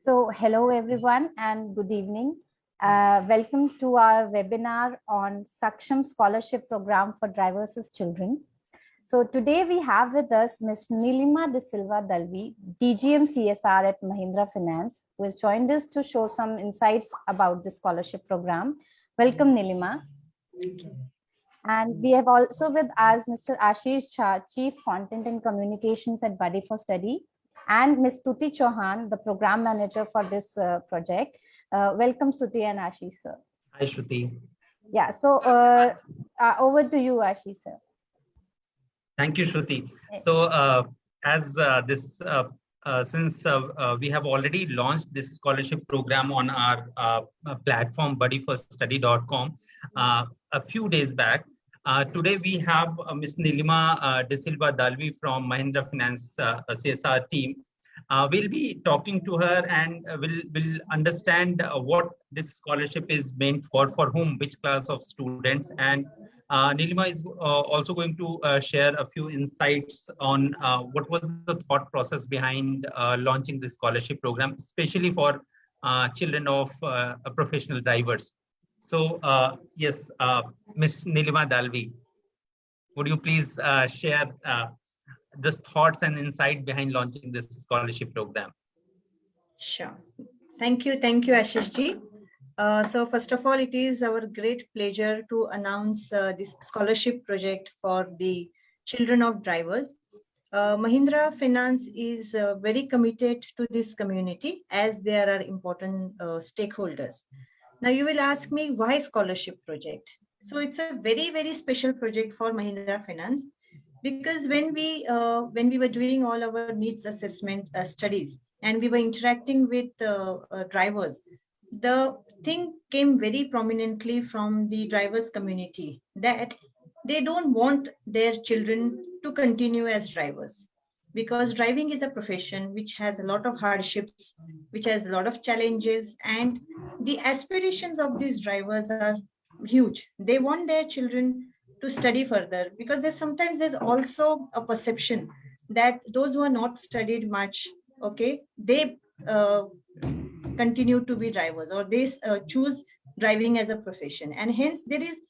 So, hello everyone and good evening. Welcome to our webinar on Saksham Scholarship Program for Driverless Children. So today we have with us Ms. Nilima De Silva Dalvi, DGM CSR at Mahindra Finance, who has joined us to show some insights about the scholarship program. Welcome, Nilima. And we have also with us Mr. Ashish Shah, Chief Content and Communications at Buddy for Study, and Ms. Stuti Chauhan, the Program Manager for this project. Welcome, Stuti and Ashish, sir. Hi, Shruti. Yeah, so over to you, Ashish, sir. Thank you, Shruti. So since we have already launched this scholarship program on our platform buddyforstudy.com a few days back, today we have Ms. Nilima De Silva Dalvi from Mahindra Finance CSR team. We'll be talking to her and we'll understand what this scholarship is meant for whom, which class of students. And Nilima is also going to share a few insights on what was the thought process behind launching this scholarship program, especially for children of professional drivers. So yes, Ms. Nilima Dalvi, would you please share the thoughts and insight behind launching this scholarship program? Sure. Thank you, Ashish ji. So first of all, it is our great pleasure to announce this scholarship project for the children of drivers. Mahindra Finance is very committed to this community as there are important stakeholders. Now you will ask me why scholarship project? So it's a very, very special project for Mahindra Finance because when we were doing all our needs assessment studies and we were interacting with drivers, the thing came very prominently from the drivers community that they don't want their children to continue as drivers because driving is a profession which has a lot of hardships, which has a lot of challenges, and the aspirations of these drivers are huge. They want their children to study further because there's also a perception that those who are not studied much, okay, they continue to be drivers or they choose driving as a profession, and hence there is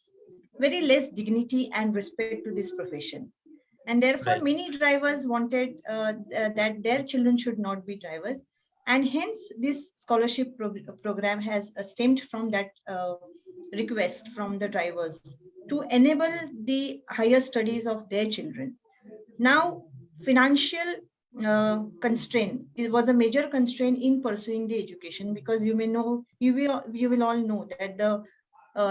very less dignity and respect to this profession, and therefore many drivers wanted that their children should not be drivers, and hence this scholarship program has stemmed from that request from the drivers to enable the higher studies of their children. Now financial constraint, it was a major constraint in pursuing the education because you will all know that the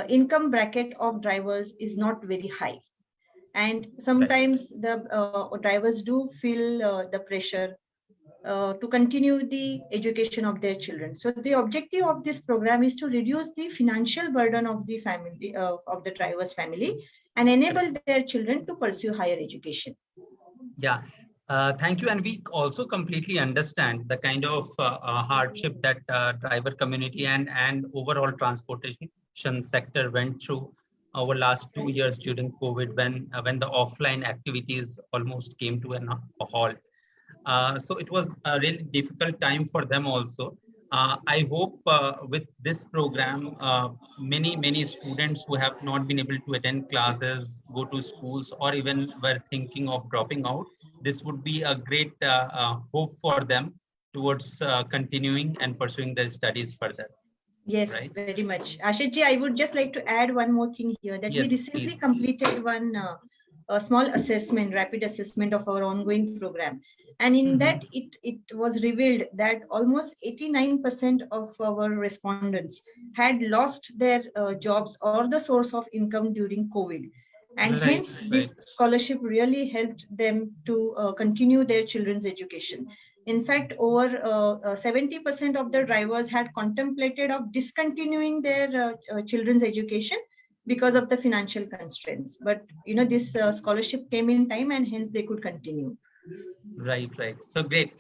income bracket of drivers is not very high, and sometimes the drivers do feel the pressure to continue the education of their children. So the objective of this program is to reduce the financial burden of the family of the driver's family and enable their children to pursue higher education. Yeah. Thank you. And we also completely understand the kind of hardship that driver community and overall transportation sector went through over last 2 years during COVID when the offline activities almost came to a halt. So it was a really difficult time for them also. I hope with this program, many students who have not been able to attend classes, go to schools, or even were thinking of dropping out, this would be a great hope for them towards continuing and pursuing their studies further. Yes, right? Very much. Ashitji, I would just like to add one more thing here that we recently completed one a small assessment, rapid assessment of our ongoing program. And in that, it was revealed that almost 89% of our respondents had lost their jobs or the source of income during COVID. And hence, this scholarship really helped them to continue their children's education. In fact, over 70% of the drivers had contemplated of discontinuing their children's education because of the financial constraints. But, you know, this scholarship came in time and hence they could continue. Right. So great.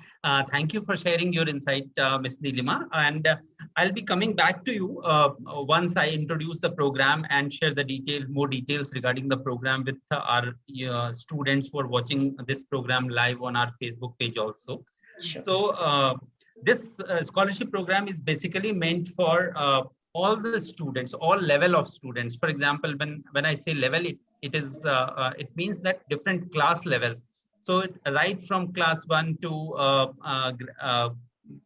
Thank you for sharing your insight, Ms. Nilima. And I'll be coming back to you once I introduce the program and share the more details regarding the program with our students who are watching this program live on our Facebook page also. Sure. So this scholarship program is basically meant for all the students, all level of students. For example, when I say level, it means that different class levels. So right from class 1 to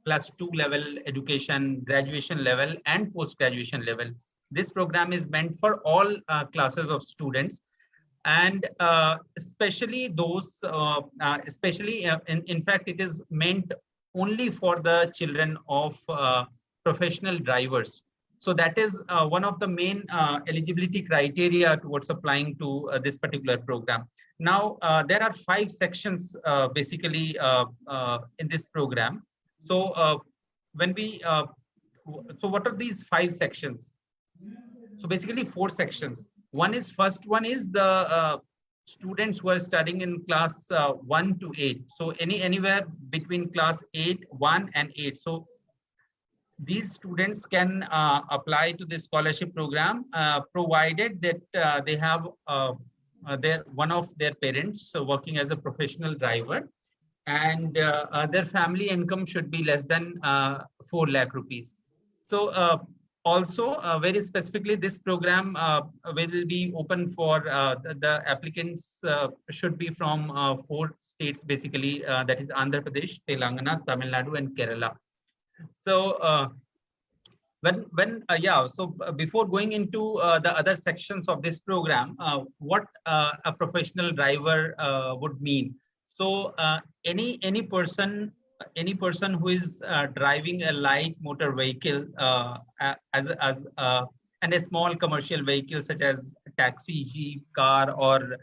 plus 2 level education, graduation level, and post-graduation level. This program is meant for all classes of students, and especially those, in fact, it is meant only for the children of professional drivers. So that is one of the main eligibility criteria towards applying to this particular program. Now, there are 5 sections basically in this program. So so what are these 5 sections? So basically 4 sections. First one is the students who are studying in class 1 to 8. So anywhere between class 1 and 8. So these students can apply to this scholarship program, provided that they have one of their parents working as a professional driver, and their family income should be less than 4 lakh rupees. So also very specifically, this program will be open for the applicants should be from 4 states basically, that is Andhra Pradesh, Telangana, Tamil Nadu, and Kerala. So before going into the other sections of this program, what a professional driver would mean. So any person who is driving a light motor vehicle and a small commercial vehicle such as taxi, jeep, car, or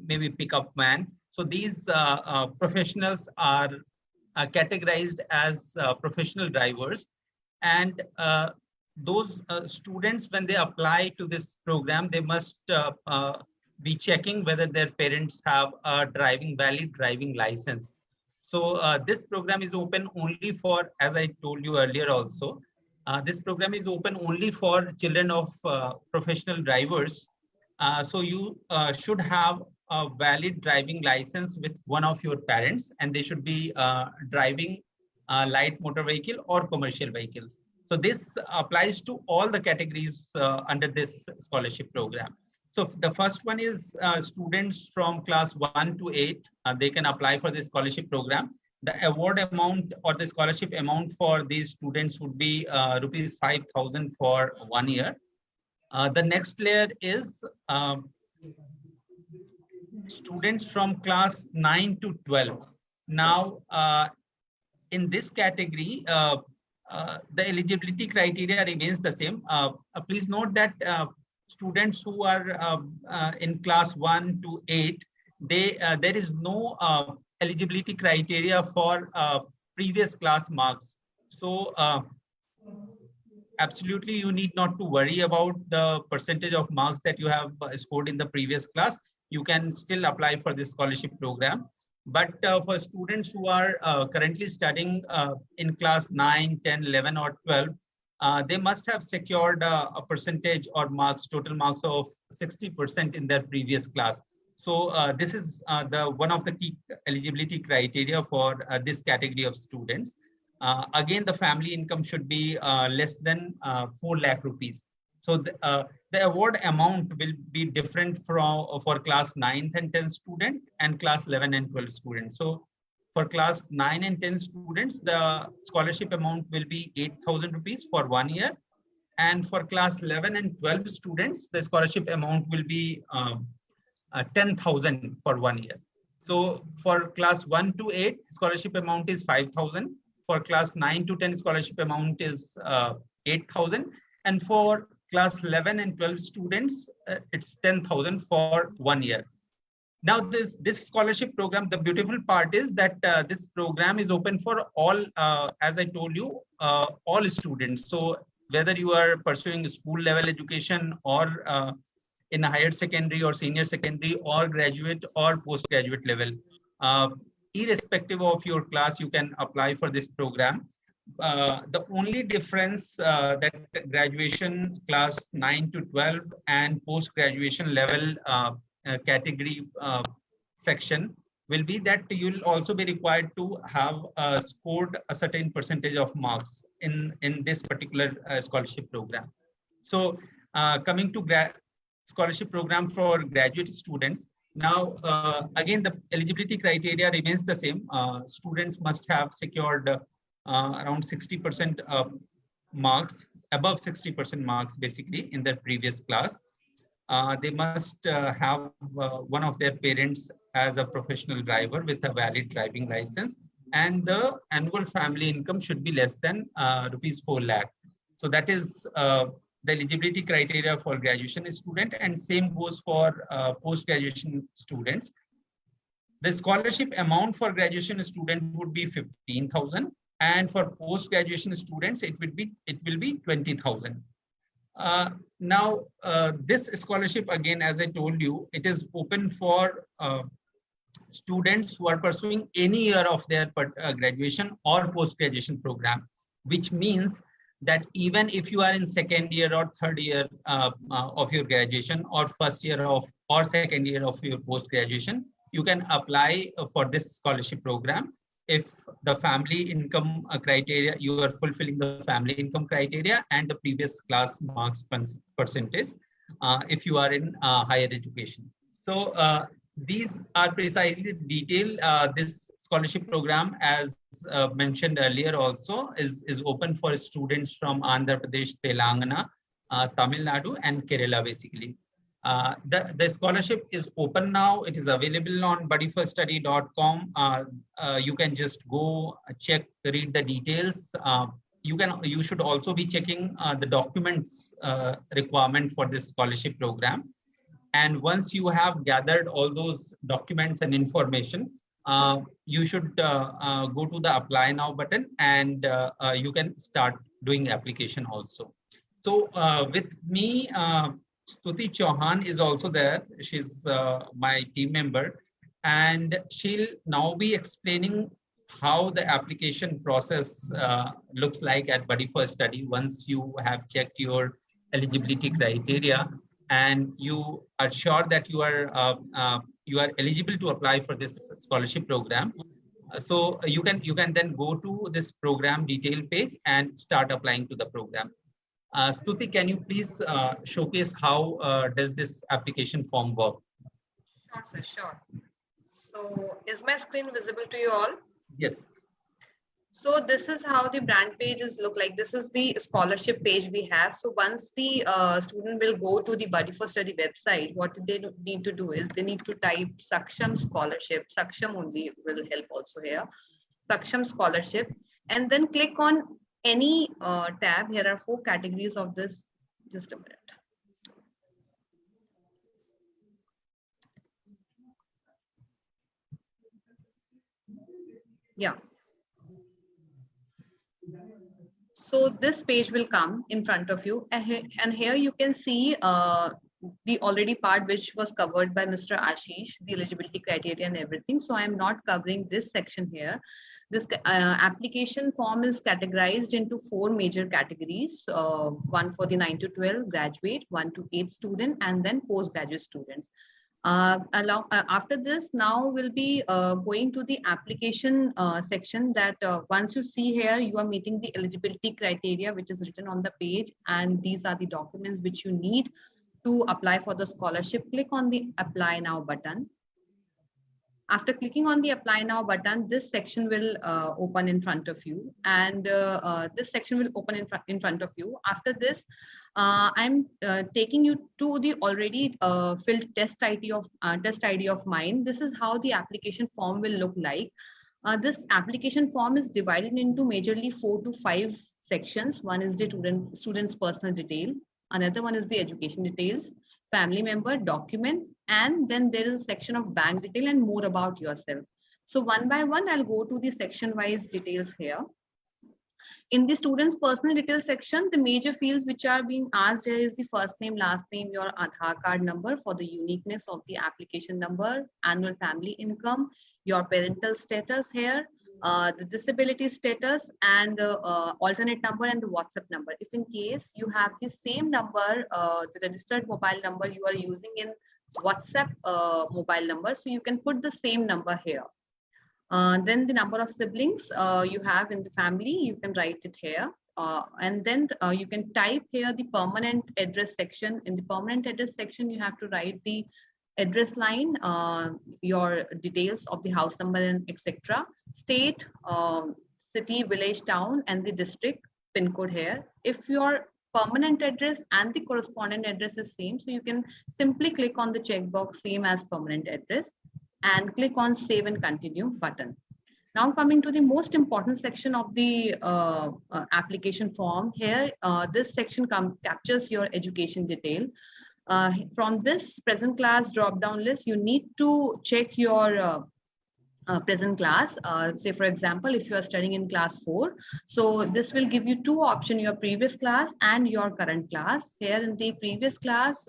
maybe pickup van. So these professionals are categorized as professional drivers, and those students, when they apply to this program, they must be checking whether their parents have a valid driving license. So this program is open only for, as I told you earlier also, this program is open only for children of professional drivers. So you should have a valid driving license with one of your parents, and they should be driving a light motor vehicle or commercial vehicles. So this applies to all the categories under this scholarship program. So the first one is students from class 1 to 8. They can apply for this scholarship program. The award amount or the scholarship amount for these students would be rupees 5,000 for 1 year. The next layer is students from class 9 to 12. Now, in this category, the eligibility criteria remains the same. Please note that students who are in class 1 to 8, there is no eligibility criteria for previous class marks. So absolutely, you need not to worry about the percentage of marks that you have scored in the previous class. You can still apply for this scholarship program. But for students who are currently studying in class 9, 10, 11, or 12, they must have secured a percentage or marks, total marks of 60% in their previous class. So this is one of the key eligibility criteria for this category of students. Again, the family income should be less than 4 lakh rupees. So the award amount will be different for class 9th and 10th student and class 11 and 12 students. So for class 9 and 10 students, the scholarship amount will be 8,000 rupees for 1 year. And for class 11 and 12 students, the scholarship amount will be 10,000 for 1 year. So for class 1 to 8, scholarship amount is 5,000. For class 9 to 10, scholarship amount is 8,000. And for class 11 and 12 students, it's 10,000 for 1 year. Now, this scholarship program, the beautiful part is that this program is open for all, as I told you, all students. So whether you are pursuing school level education or in a higher secondary or senior secondary or graduate or postgraduate level, irrespective of your class, you can apply for this program. The only difference that graduation class 9 to 12 and post-graduation level category section will be that you'll also be required to have scored a certain percentage of marks in this particular scholarship program. So coming to scholarship program for graduate students, now again the eligibility criteria remains the same. Students must have secured around 60% marks, above 60% marks basically in their previous class. They must have one of their parents as a professional driver with a valid driving license, and the annual family income should be less than rupees 4 lakh. So that is the eligibility criteria for graduation student, and same goes for post-graduation students. The scholarship amount for graduation student would be 15,000, and for post-graduation students it will be 20,000. Now, this scholarship, again, as I told you, it is open for students who are pursuing any year of their graduation or post-graduation program, which means that even if you are in second year or third year of your graduation, or first year of or second year of your post-graduation, you can apply for this scholarship program if the family income criteria, you are fulfilling the family income criteria and the previous class marks percentage, if you are in higher education. So these are precisely detailed. This scholarship program, as mentioned earlier also, is open for students from Andhra Pradesh, Telangana, Tamil Nadu and Kerala basically. The scholarship is open now. It is available on buddyforstudy.com. You can just go check, read the details. You should also be checking the documents requirement for this scholarship program. And once you have gathered all those documents and information, you should go to the apply now button, and you can start doing application also. So with me, Stuti Chauhan is also there. She's my team member, and she'll now be explaining how the application process looks like at Buddy for Study once you have checked your eligibility criteria and you are sure that you are eligible to apply for this scholarship program. So you can then go to this program detail page and start applying to the program. Stuti, can you please showcase how does this application form work? Sure, sir, sure. So is my screen visible to you all? Yes. So this is how the brand pages look like. This is the scholarship page we have. So once the student will go to the Buddy for Study website, what they need to do is they need to type Saksham Scholarship. Saksham only will help also here. Saksham Scholarship, and then click on any tab. Here are 4 categories of this. Just a minute. Yeah. So this page will come in front of you, and here you can see the already part which was covered by Mr. Ashish, the eligibility criteria and everything. So I am not covering this section here. This application form is categorized into 4 major categories. One for the 9 to 12 graduate, 1 to 8 student, and then postgraduate students. After this, now we'll be going to the application section that once you see here, you are meeting the eligibility criteria, which is written on the page. And these are the documents which you need to apply for the scholarship. Click on the apply now button. After clicking on the apply now button, this section will open in front of you, and this section will open in front of you. After this, I'm taking you to the already filled test ID of mine. This is how the application form will look like. This application form is divided into majorly 4 to 5 sections. One is the student's personal detail. Another one is the education details, family member, document, and then there is a section of bank detail and more about yourself. So one by one, I'll go to the section wise details here. In the student's personal details section, the major fields which are being asked here is the first name, last name, your Aadhaar card number for the uniqueness of the application number, annual family income, your parental status here, the disability status, and alternate number and the WhatsApp number. If in case you have the same number, the registered mobile number you are using in WhatsApp mobile number, so you can put the same number here. Then the number of siblings you have in the family, you can write it here. And then you can type here the permanent address section. In the permanent address section, you have to write the address line, your details of the house number and etc. State, city, village, town, and the district pin code here. If your permanent address and the correspondent address is same, so you can simply click on the checkbox same as permanent address and click on save and continue button. Now coming to the most important section of the application form here, this section captures your education detail. From this present class drop down list, you need to check your present class. Say for example, if you are studying in class 4, so this will give you two options, your previous class and your current class. Here in the previous class,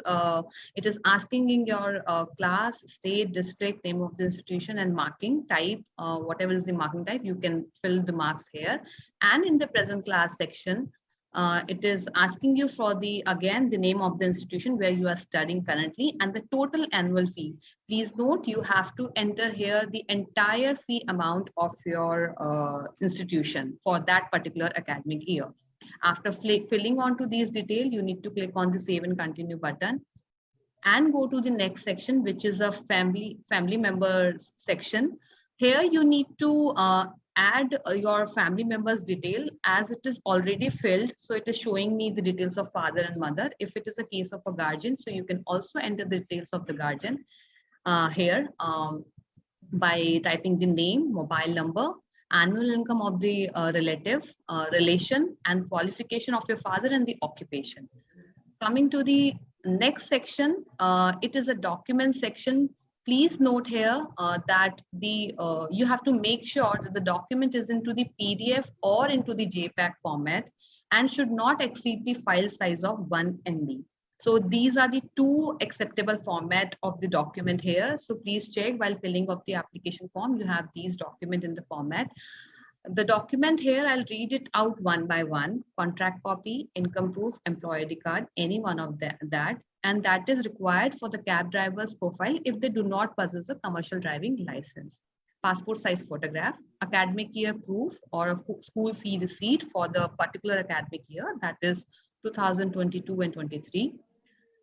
it is asking in your class, state, district, name of the institution, and marking type. Whatever is the marking type, you can fill the marks here. And in the present class section, it is asking you for again the name of the institution where you are studying currently and the total annual fee. Please note, you have to enter here the entire fee amount of your institution for that particular academic year. After filling onto these details, you need to click on the save and continue button and go to the next section, which is a family members section. Here you need to add your family members detail as it is already filled. So it is showing me the details of father and mother. If it is a case of a guardian, so you can also enter the details of the guardian here by typing the name, mobile number, annual income of the relative, relation, and qualification of your father and the occupation. Coming to the next section, it is a document section. Please note here that you have to make sure that the document is into the PDF or into the JPEG format and should not exceed the file size of 1 MB. So these are the two acceptable format of the document here. So please check while filling up the application form, you have these document in the format. The document here, I'll read it out one by one. Contract copy, income proof, employee ID card, any one of that. And that is required for the cab driver's profile if they do not possess a commercial driving license. Passport size photograph, academic year proof or a school fee receipt for the particular academic year, that is 2022 and 23.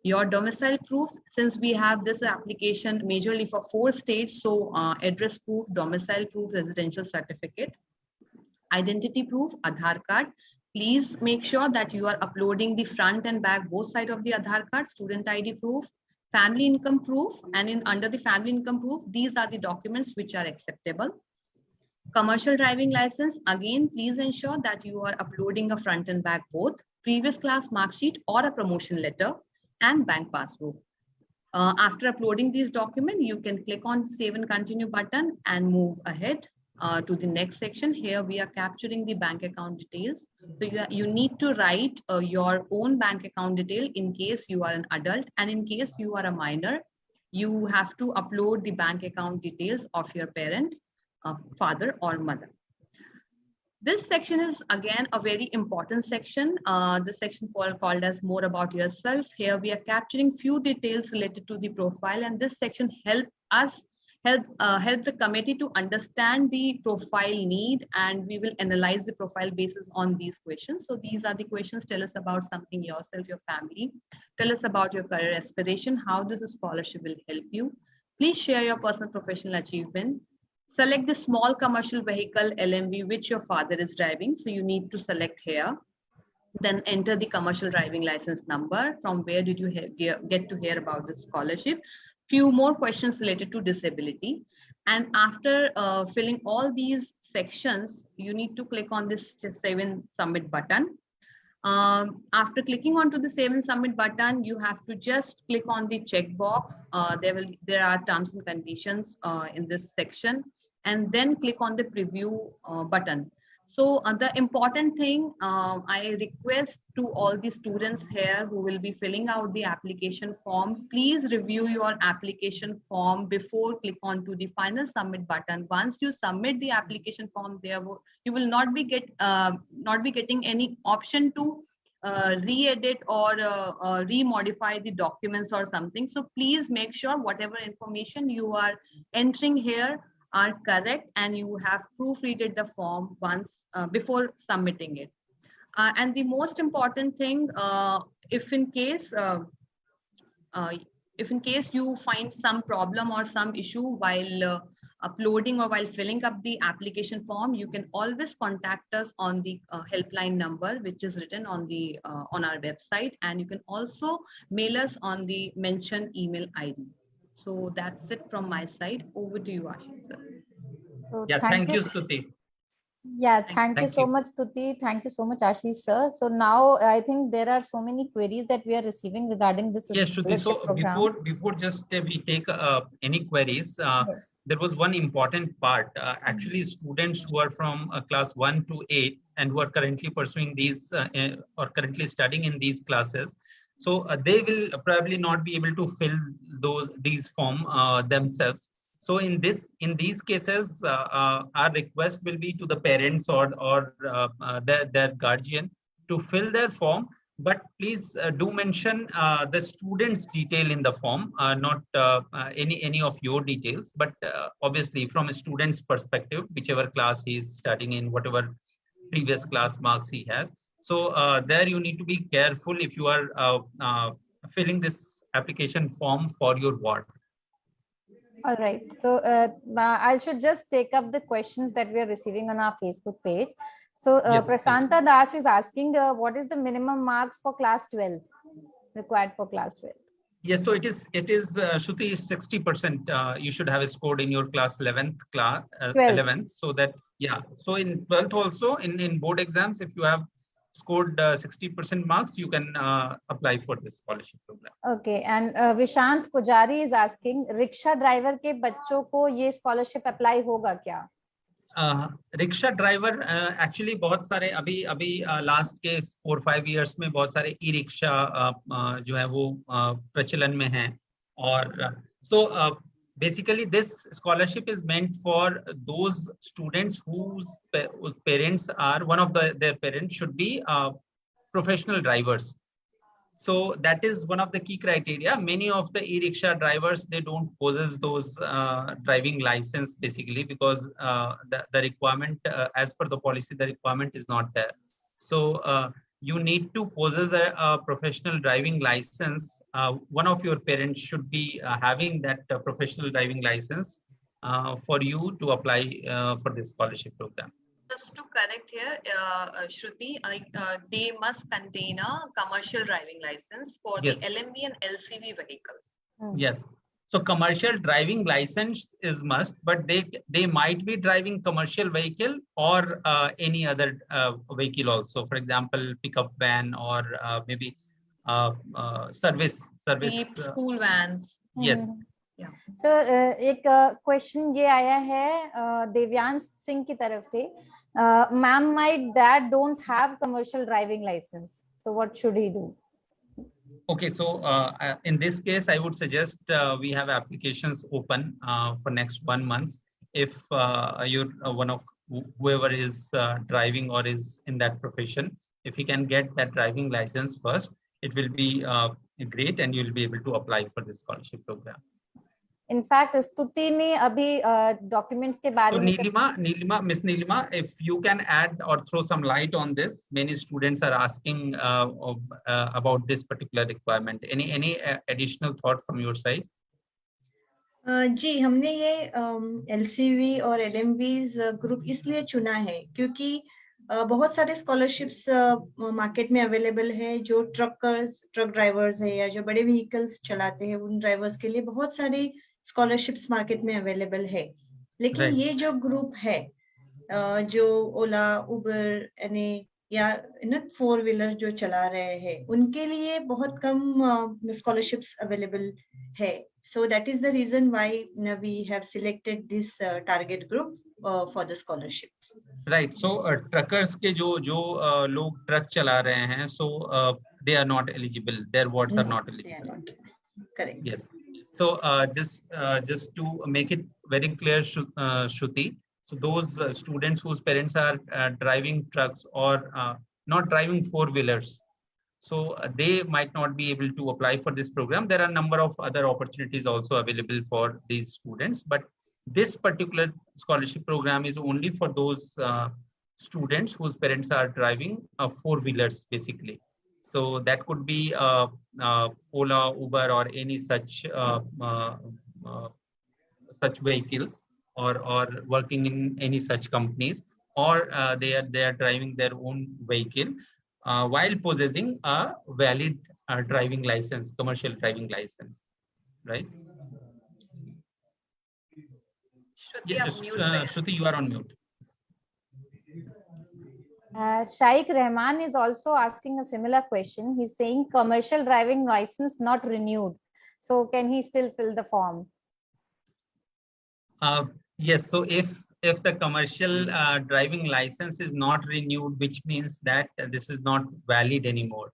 Your domicile proof, since we have this application majorly for 4 states, so address proof, domicile proof, residential certificate. Identity proof, Aadhaar card. Please make sure that you are uploading the front and back both sides of the Aadhaar card. Student ID proof, family income proof, and under the family income proof, these are the documents which are acceptable. Commercial driving license, again, please ensure that you are uploading a front and back both, previous class mark sheet or a promotion letter, and bank passbook. After uploading these documents, you can click on save and continue button and move ahead to the next section. Here we are capturing the bank account details. So you need to write your own bank account detail in case you are an adult, and in case you are a minor, you have to upload the bank account details of your parent, father or mother. This section is again a very important section. The section called as more about yourself. Here we are capturing few details related to the profile, and this section help the committee to understand the profile need, and we will analyze the profile basis on these questions. So these are the questions. Tell us about something yourself, your family. Tell us about your career aspiration, how this scholarship will help you. Please share your personal professional achievement. Select the small commercial vehicle LMV which your father is driving. So you need to select here. Then enter the commercial driving license number. From where did you get to hear about this scholarship? Few more questions related to disability. And after filling all these sections, you need to click on this save and submit button. After clicking onto the save and submit button, you have to just click on the checkbox. There are terms and conditions in this section, and then click on the preview button. So the important thing, I request to all the students here who will be filling out the application form, please review your application form before click on to the final submit button. Once you submit the application form, you will not be getting any option to re-edit or re-modify the documents or something. So please make sure whatever information you are entering here are correct and you have proofreaded the form once before submitting it. And the most important thing, if in case uh, you find some problem or some issue while uploading or while filling up the application form, you can always contact us on the helpline number which is written on the on our website, and you can also mail us on the mentioned email ID. So that's it from my side. Over to you, Ashish sir. So Yeah, thank you, Stuti. Yeah, thank you Thank so you. much, Stuti. Thank you so much, Ashish sir. So now I think there are so many queries that we are receiving regarding this Yes, Shruti. scholarship So program. before just we take any queries, Yes. there was one important part. Actually, students who are from class 1 to 8 and who are currently pursuing these or currently studying in these classes, so they will probably not be able to fill these form themselves. So in these cases, our request will be to the parents or their guardian to fill their form. But please do mention the student's detail in the form, not any of your details, but obviously from a student's perspective, whichever class he is studying in, whatever previous class marks he has. So there you need to be careful if you are filling this application form for your ward. All right. So I should just take up the questions that we are receiving on our Facebook page. So Yes, please. Prasanta Das is asking, what is the minimum marks for class 12 required for class 12? Yes, so it is Shruti, is 60%. You should have scored in your class 11th class 11th, so that so in 12th also in board exams, if you have scored 60% marks, you can apply for this scholarship program. Okay, and Vishant Pujari is asking, rickshaw driver के बच्चों को ये scholarship apply होगा क्या? Rickshaw driver actually बहुत सारे अभी last के 4-5 इयर्स में बहुत सारे ई रिक्शा जो है वो प्रचलन में हैं, और सो basically this scholarship is meant for those students whose parents are their parents should be professional drivers. So that is one of the key criteria. Many of the e-rickshaw drivers, they don't possess those driving license basically because the requirement as per the policy, the requirement is not there. So you need to possess a professional driving license. One of your parents should be having that professional driving license for you to apply for this scholarship program. Just to correct here, Shruti, they must contain a commercial driving license for Yes. the LMB and LCV vehicles. Yes. So commercial driving license is must, but they might be driving commercial vehicle or any other vehicle also. For example, pickup van or maybe service. Jeep, school vans. Yes. Yeah. So एक question ये आया है देव्यांश सिंह की तरफ से, ma'am my dad don't have commercial driving licence, so what should he do? Okay, so in this case, I would suggest we have applications open for next 1 month. If you're one of whoever is driving or is in that profession, if you can get that driving license first, it will be great, and you'll be able to apply for this scholarship program. In fact, Stuti ने अभी documents के बारे So में Miss Neelima, if you can add or throw some light on this, many students are asking about this particular requirement. Any additional thought from your side? जी, हमने ये LCV और LMVs group इसलिए चुना है क्योंकि बहुत सारे स्कॉलरशिप्स मार्केट में अवेलेबल है, जो ट्रक ड्राइवर्स है या जो बड़े व्हीकल्स चलाते हैं उन ड्राइवर्स के लिए बहुत सारी स्कॉलरशिप्स मार्केट में अवेलेबल है. लेकिन Right. ये जो ग्रुप है जो ओला, उबर या 4 व्हीलर जो चला रहे हैं, उनके लिए बहुत कम स्कॉलरशिप्स अवेलेबल है. So that is the reason why we have selected this target group for the scholarships. Right. So truckers के जो लोग ट्रक चला रहे हैं, so they are not eligible. Their wards are No, not they are eligible. not. Correct. Yes. So just to make it very clear, Shruti, so those students whose parents are driving trucks or not driving four-wheelers, so they might not be able to apply for this program. There are a number of other opportunities also available for these students, but this particular scholarship program is only for those students whose parents are driving four-wheelers, basically. So that could be Ola, Uber, or any such such vehicles, or working in any such companies, or they are driving their own vehicle while possessing a valid driving license, commercial driving license, right? Shruti, Yeah, आप mute पे हैं. Shruti, you are on mute. Shaikh Rahman is also asking a similar question. He's saying commercial driving license not renewed. So can he still fill the form? Yes. So if the commercial driving license is not renewed, which means that this is not valid anymore.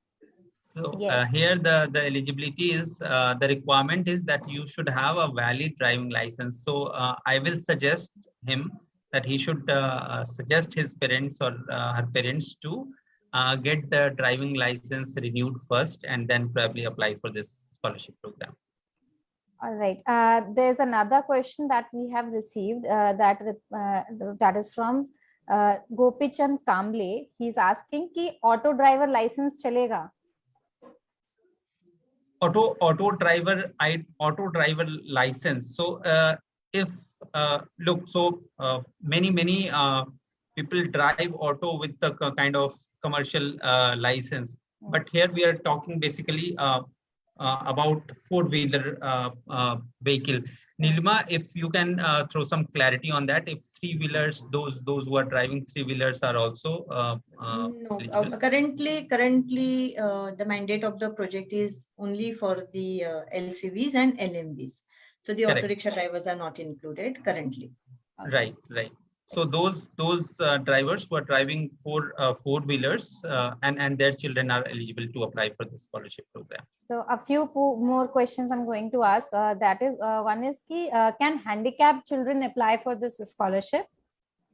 So Yes. here the eligibility is the requirement is that you should have a valid driving license. So I will suggest him that he should suggest his parents or her parents to get the driving license renewed first, and then probably apply for this scholarship program. All right. There's another question that we have received that is from Gopichand Kamble. He's asking ki auto driver license chalega? Auto driver license. So if look, so many people drive auto with the kind of commercial license, but here we are talking basically about four-wheeler vehicle. Nilima, if you can throw some clarity on that, if three-wheelers, those who are driving three-wheelers are also No, eligible? currently, the mandate of the project is only for the LCVs and LMVs. So the Correct. auto rickshaw drivers are not included currently. Right. So those drivers who are driving four-wheelers and their children are eligible to apply for the scholarship program. So a few more questions I'm going to ask. That is, one is ki, can handicapped children apply for this scholarship?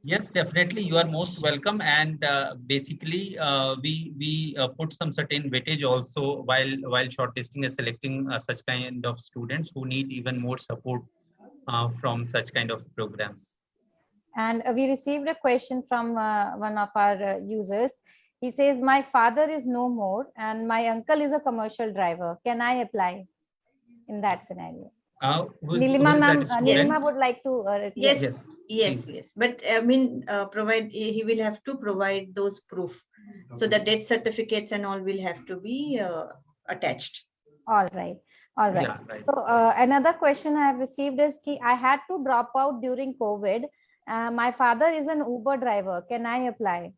Yes, definitely. You are most welcome. And basically, we put some certain weightage also while shortlisting and selecting such kind of students who need even more support from such kind of programs. And we received a question from one of our users. He says, my father is no more and my uncle is a commercial driver. Can I apply in that scenario? Nilima ma'am, Nilima would like to. Yes. But I mean, he will have to provide those proof. So the death certificates and all will have to be attached. All right. Yeah, right. So another question I have received is ki I had to drop out during COVID. My father is an Uber driver. Can I apply?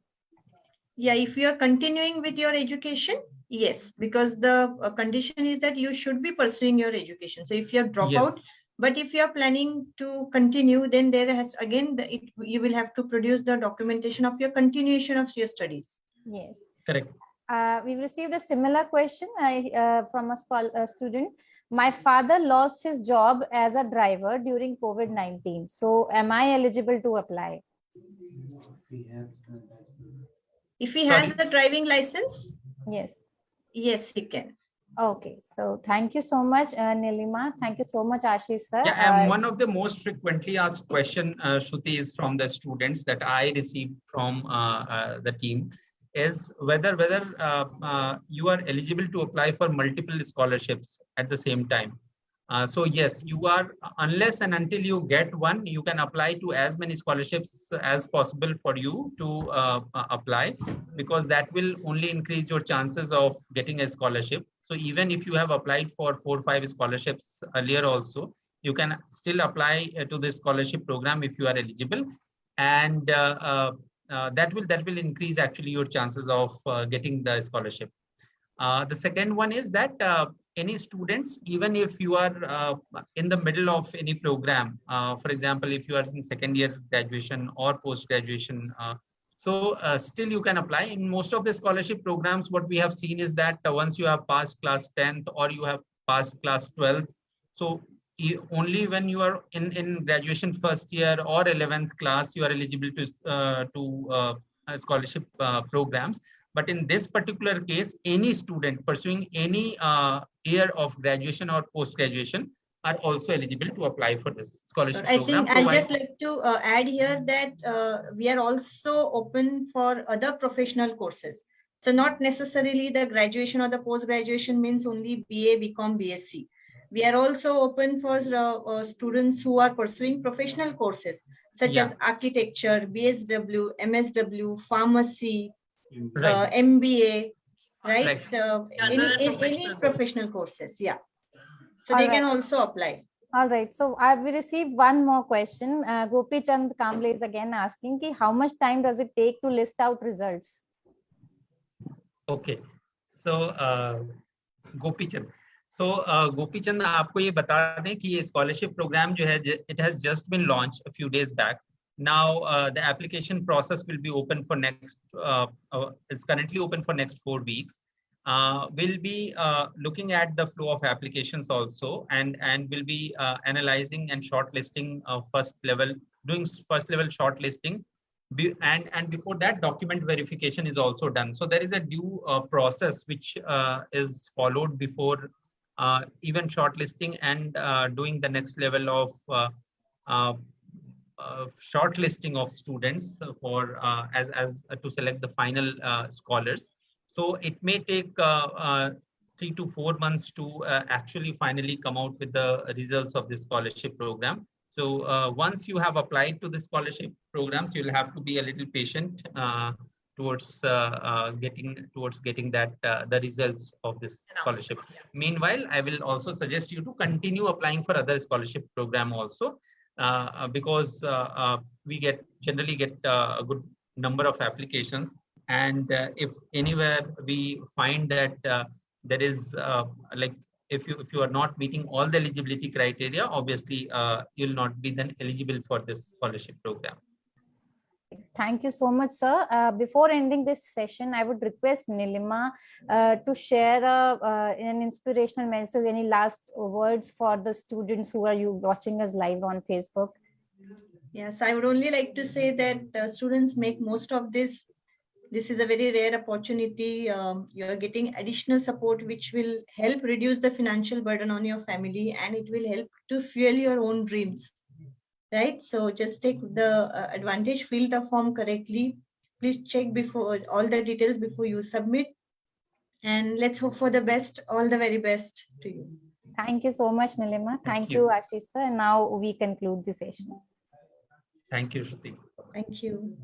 Yeah, if you are continuing with your education, yes, because the condition is that you should be pursuing your education. So if you have dropped out, but if you are planning to continue, then there has again you will have to produce the documentation of your continuation of your studies. Yes. Correct. We've received a similar question from a student. My father lost his job as a driver during COVID-19. So am I eligible to apply? If he has a driving license? Yes, he can. Okay. So thank you so much, Nilima. Thank you so much, Ashish sir. Yeah, and one of the most frequently asked question, Shruti, is from the students that I received from the team, is whether you are eligible to apply for multiple scholarships at the same time. So yes, you are, unless and until you get one, you can apply to as many scholarships as possible for you to apply, because that will only increase your chances of getting a scholarship. So even if you have applied for 4 or 5 scholarships earlier also, you can still apply to this scholarship program if you are eligible, and that will increase actually your chances of getting the scholarship. The second one is that any students, even if you are in the middle of any program, for example, if you are in second year graduation or post graduation, still you can apply. In most of the scholarship programs, what we have seen is that once you have passed class 10th or you have passed class 12th, so only when you are in graduation first year or 11th class, you are eligible to scholarship programs. But in this particular case, any student pursuing any year of graduation or post-graduation are also eligible to apply for this scholarship I program. think I'll just like to add here that we are also open for other professional courses. So not necessarily the graduation or the post-graduation means only BA, BCom, BSc. We are also open for students who are pursuing professional courses such as architecture, BSW, MSW, pharmacy, MBA, right? Any professional courses, yeah. So they can also apply. All right. So I will receive one more question. Gopi Chand Kamble is again asking ki how much time does it take to list out results? Okay. So Gopi Chand. So Gopi Chand, आपको ये बता दें कि ये scholarship program जो है, it has just been launched a few days back. Now the application process will be open for next. Is currently open for next 4 weeks. We'll be looking at the flow of applications also, and will be analyzing and shortlisting doing first level shortlisting, and before that document verification is also done. So there is a due process which is followed before even shortlisting and doing the next level of shortlisting of students for as to select the final scholars. So it may take 3 to 4 months to actually finally come out with the results of this scholarship program. So once you have applied to the scholarship programs, you'll have to be a little patient towards getting that the results of this scholarship. Meanwhile, I will also suggest you to continue applying for other scholarship program also, because we generally get a good number of applications. And if anywhere we find that there is like if you are not meeting all the eligibility criteria, obviously you'll not be then eligible for this scholarship program. Thank you so much, sir. Before ending this session, I would request Nilima to share an inspirational message, any last words for the students who are watching us live on Facebook. Yes, I would only like to say that students make most of this. This is a very rare opportunity. You are getting additional support, which will help reduce the financial burden on your family, and it will help to fuel your own dreams. Right? So just take the advantage, fill the form correctly. Please check before all the details before you submit. And let's hope for the best. All the very best to you. Thank you so much, Nilima. Thank you, Ashish sir. And now we conclude the session. Thank you, Shruti. Thank you.